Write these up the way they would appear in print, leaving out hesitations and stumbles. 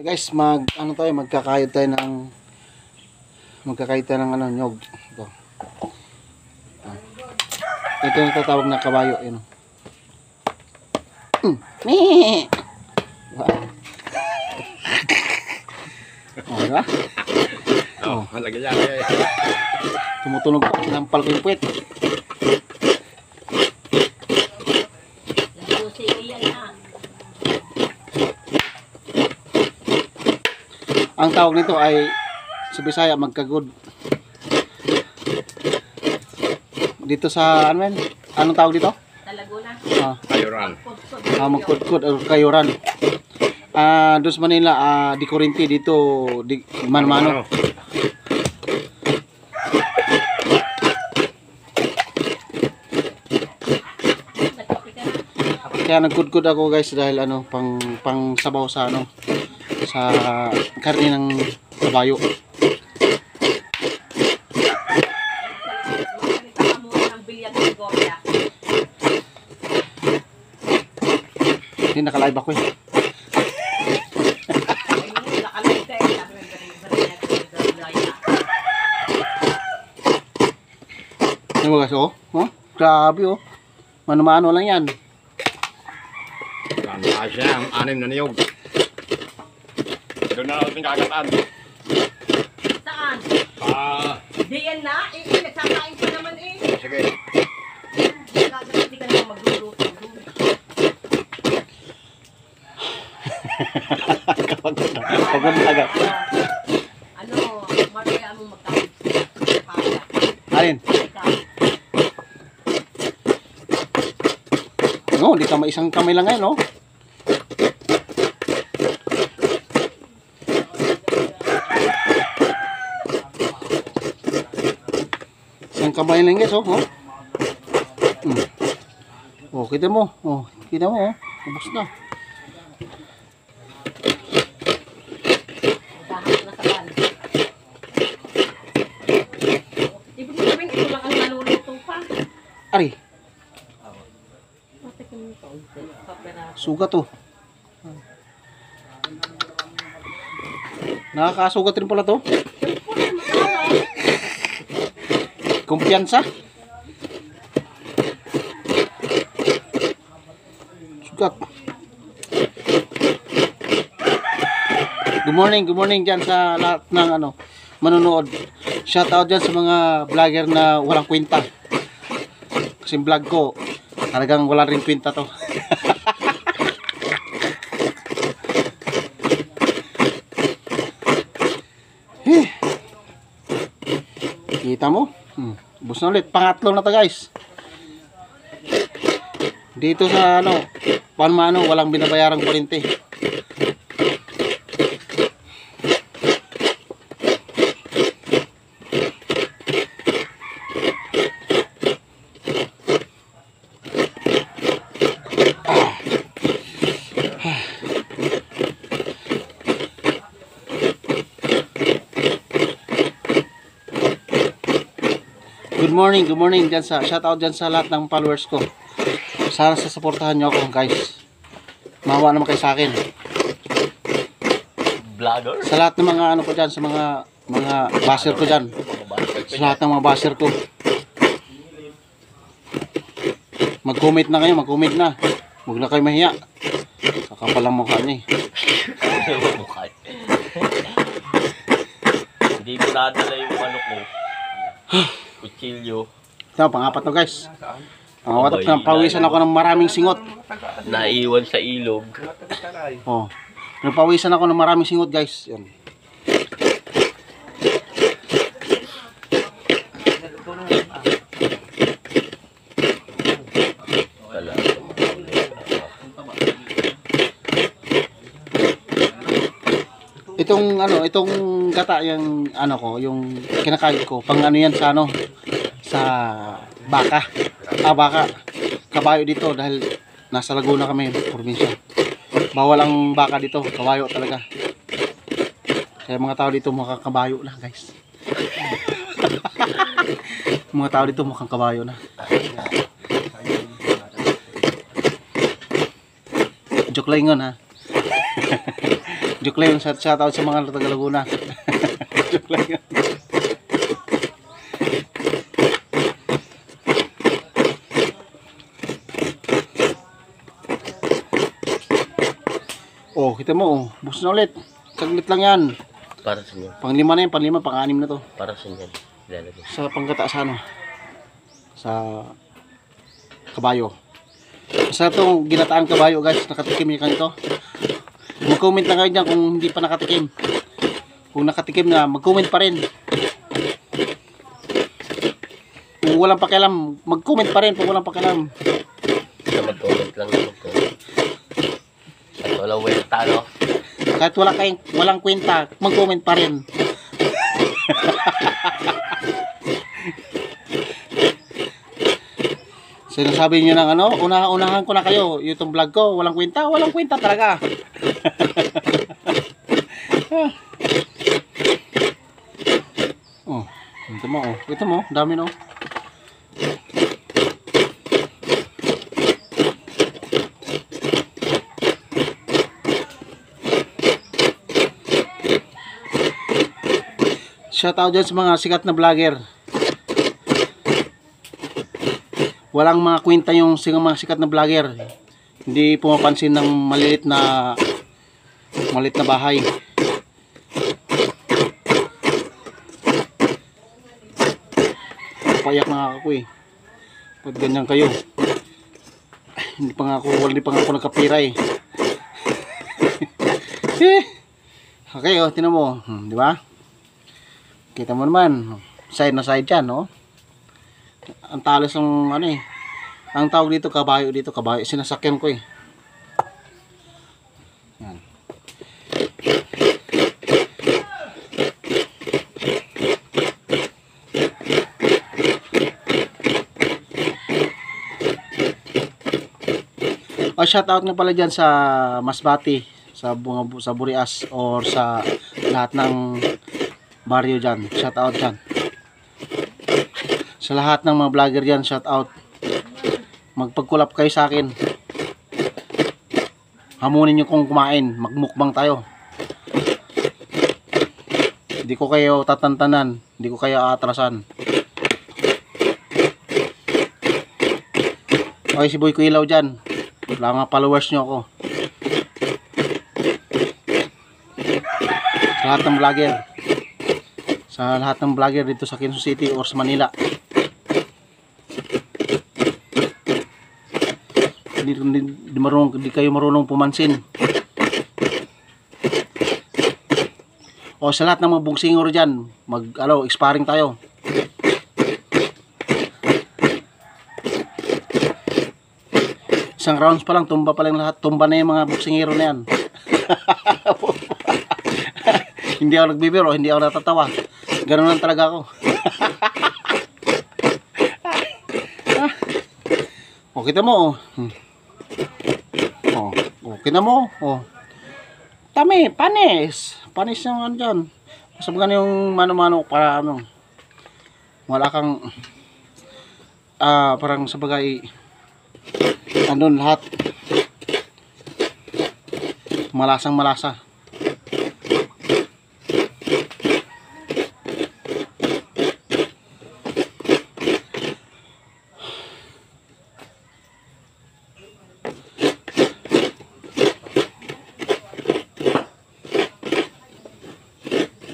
Guys, magkakayod tayo ng ano, nyog. Ito. Ito yung tatawag na kabayo, yun. Oh, diba? Oh, malaki yan. Tumutunog pa, sinampal ko yung puwet. Ang tawag nito ay sa Bisaya magkagod. Dito sa ano yan? Anong tawag dito? Talaguna. Kayuran. Magkudkod o kayuran. Doon sa Manila, di Corinti dito, di man-mano. Kaya nagkudkod ako guys dahil ano pang sabaw sa ano sa karne ng kabayo. Hindi nakalive ako eh. Ano guys, oh? Grabe oh. Mano-mano lang yan. Kanta siya ang 6 na niyog. Doon na natin kakataan. Saan? Diyan na? Nagsakain pa naman eh. Sige. Hindi ka naman magluluto. Pagod na agad. Ano, maraya mo magkakit. Alin? No, di ka isang kamay lang ngayon, no? Isang kamay lang guys, oh. Oh, kita mo. Oh, kita mo, oh. Ubus na. Dahil na sa ban. Ibig sabihin, ito lang ang naluluto pa. Ari. Sugat, oh. Nakakasugat rin pala to. Kumpiyansa. Sugat. Good morning dyan sa lahat ng ano, manonood. Shout out dyan sa mga vlogger na walang kwenta. Kasi vlog ko, talagang wala rin kwenta to. Kita mo? Bus na ulit. Pangatlo na to guys. Dito sa ano, Panmano, walang binabayarang kuryente. Good morning dyan sa, shout out dyan sa lahat ng followers ko. Sana sasuportahan nyo ako guys. Mawa naman kayo sa akin. Vlogger? Sa lahat ng mga ano ko dyan, sa mga basher ko dyan. Sa lahat ng mga basher ko. Mag-comment na kayo, mag-comment na. Huwag na kayo mahiya. Kakapalang mukha niya eh. Mukha. Hindi ko nadala yung ano ko. Kutsilyo. Ito, pangapat na guys. Pangapat na, pawisan ako ng maraming singot. Naiwan sa ilog. Oh. Nagpawisan ako ng maraming singot guys. Yan. Itong ano, itong gata yung ano ko, yung kinakain ko, pang ano yan sa ano, sa baka. Baka. Kabayo dito dahil nasa Laguna kami, probinsya. Bawal ang baka dito, kabayo talaga. Kaya mga tao dito mukhang kabayo na, guys. Mga tao dito mukhang kabayo na. Joke lang yun, ha. Joke lang yun. Shoutout sa mga taga Laguna. Joke lang yun. Oh, kita mo, oh. Bus na ulit. Saglit lang yan. Para sa inyo. Pang-5 na yan, pang-5, pang-6 na to. Para sa inyo. Ilalagay. Sa panggata sa ano? Sa kabayo. Sa itong ginataan kabayo guys, nakatikim niyo kanito. Mag-comment na kayo dyan kung hindi pa nakatikim. Kung nakatikim na, mag-comment pa rin. Kung walang pakialam, mag-comment pa rin kung walang pakialam. Basta mag-comment lang naman ko. At walang welta, no? Kahit walang kwenta, mag-comment pa rin. Sinasabi niyo ng ano, unahan ko na kayo, YouTube vlog ko, walang kwenta talaga. Oh, ito mo, dami no. Shoutout dyan sa mga sikat na vlogger. Walang mga kwenta yung mga sikat na vlogger. Hindi pumapansin ng maliit na bahay. Payak na ako eh. Pag ganyan kayo. Hindi pa nga ako nagkapira eh. Okay, oh, tinan mo, di ba? Kita mo naman, side na side yan, no? Ang talas ng ano eh. Ang tawag dito, kabayo. Sinasakyan ko eh. Yan. O, shoutout nga pala dyan sa Masbati, sa Burias, or sa lahat ng baryo dyan. Shoutout dyan. Sa lahat ng mga vlogger dyan, shoutout. Magpagkulap kayo sa akin. Hamunin nyo kung kumain. Magmukbang tayo. Hindi ko kayo tatantanan. Hindi ko kayo aatrasan. Okay, si Boy Kuilaw dyan. Wala nga followers nyo ako. Sa lahat ng vlogger. Sa lahat ng vlogger dito sa Quezon City or sa Manila. Hindi kayo marunong pumansin. O sa lahat ng mga bugsingor dyan, expiring tayo. Isang rounds pa lang, tumba pa lang lahat. Tumba na yung mga buksingero na yan. Hindi ako nagbibiro, hindi ako natatawa. Ganun lang talaga ako. O, kita mo, kita mo, panis yung ano dyan. Masabagan yung mano-mano para ano, wala kang, parang sabagay, andun lahat, malasang malasa.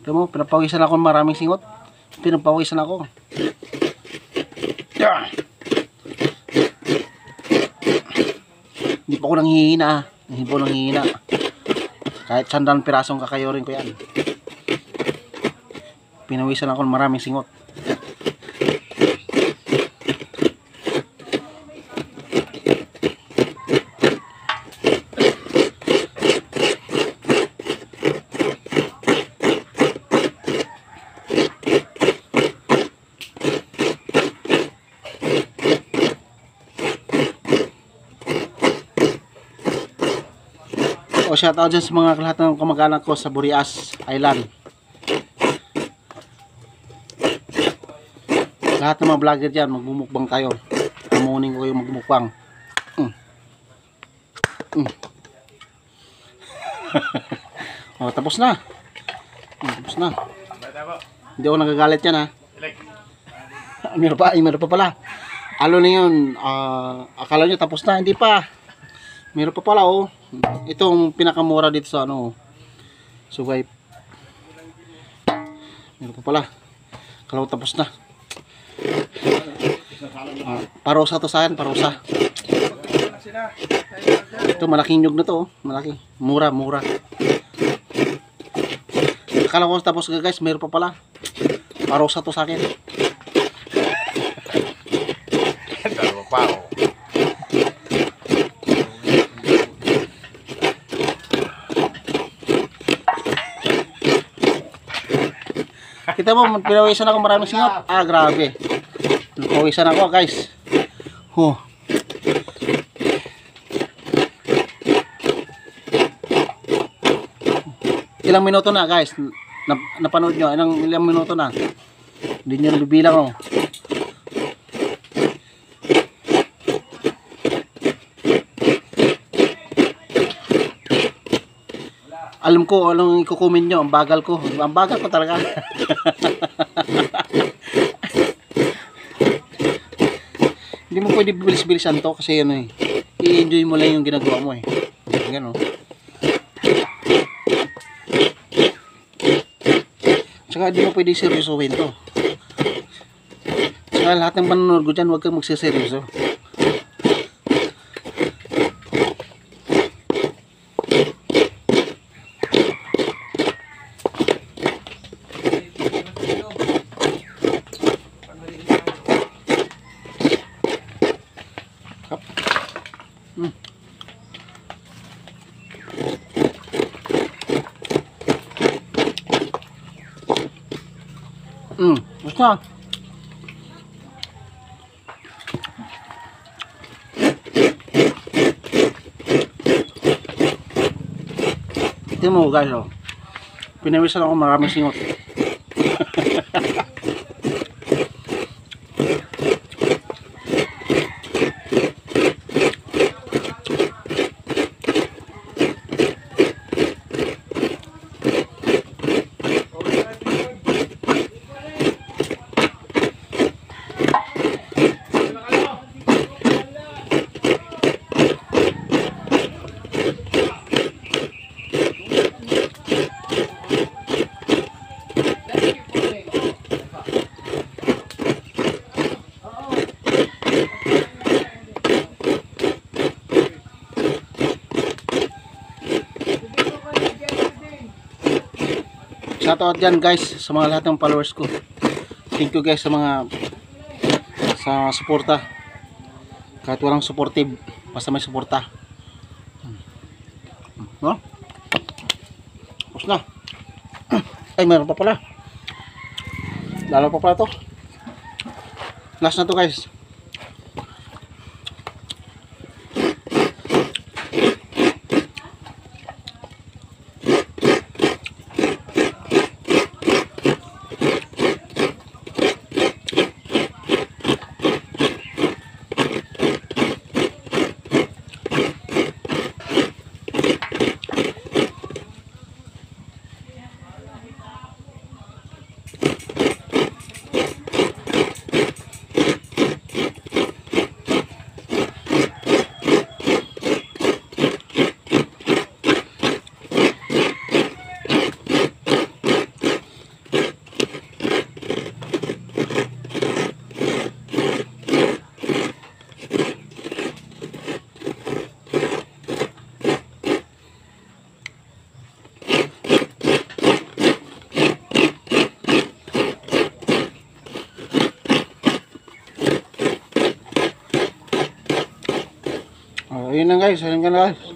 Ito mo, pinapawisan ako ng maraming singot. Pinapawisan ako. Hindi pa ako nanghihina. Hindi pa ako nanghihina. Kahit 100 pirasong kakayorin ko yan. Pinawisan ako ng maraming singot. O, shoutout dyan sa mga lahat ng kamag-anak ko sa Burias Island. Lahat ng mga vlogger dyan, magmumukbang tayo. Hamunin ko yung magmukbang. Oh, tapos na. Tapos na. Hindi ako nagagalit yan ha. Meron pa pala. Ano na yun, akala nyo tapos na, hindi pa. Meron pa pala oh. Itong pinakamura dito sa ano. Sugay. Meron pa pala. Akala ko tapos na. Parusa to sa akin, parusa. Ito malaking nyug na to oh. Malaki. Mura. Akala ko tapos guys, meron pa pala. Parusa to sa akin. Dalawa pa oh. Kita mo, pinawisan ako maraming singot. Grabe. Pinawisan ako guys. Ilang minuto na guys. Napanood nyo. Ilang minuto na. Hindi nyo nabibilang oh. Alam ko anong i-comment nyo. Ang bagal ko. Ang bagal ko talaga. Hindi mo pwede bilis-bilisan to kasi ano eh. I-enjoy mo lang yung ginagawa mo eh. Ganun. Tsaka hindi mo pwede seryosohin to. Tsaka lahat ng manonood ko dyan, huwag kang magsiseryoso. Basta. Tingnan mo guys oh. Pinawisan ako maraming singot. Shoutout dyan guys sa mga lahat ng followers ko. Thank you guys sa mga suporta. Kahit walang supportive, basta may suporta. No? Tapos na. Ay, meron pa pala. Lalo pa pala to. Last na to guys. Ayun na guys, ayun ka na guys.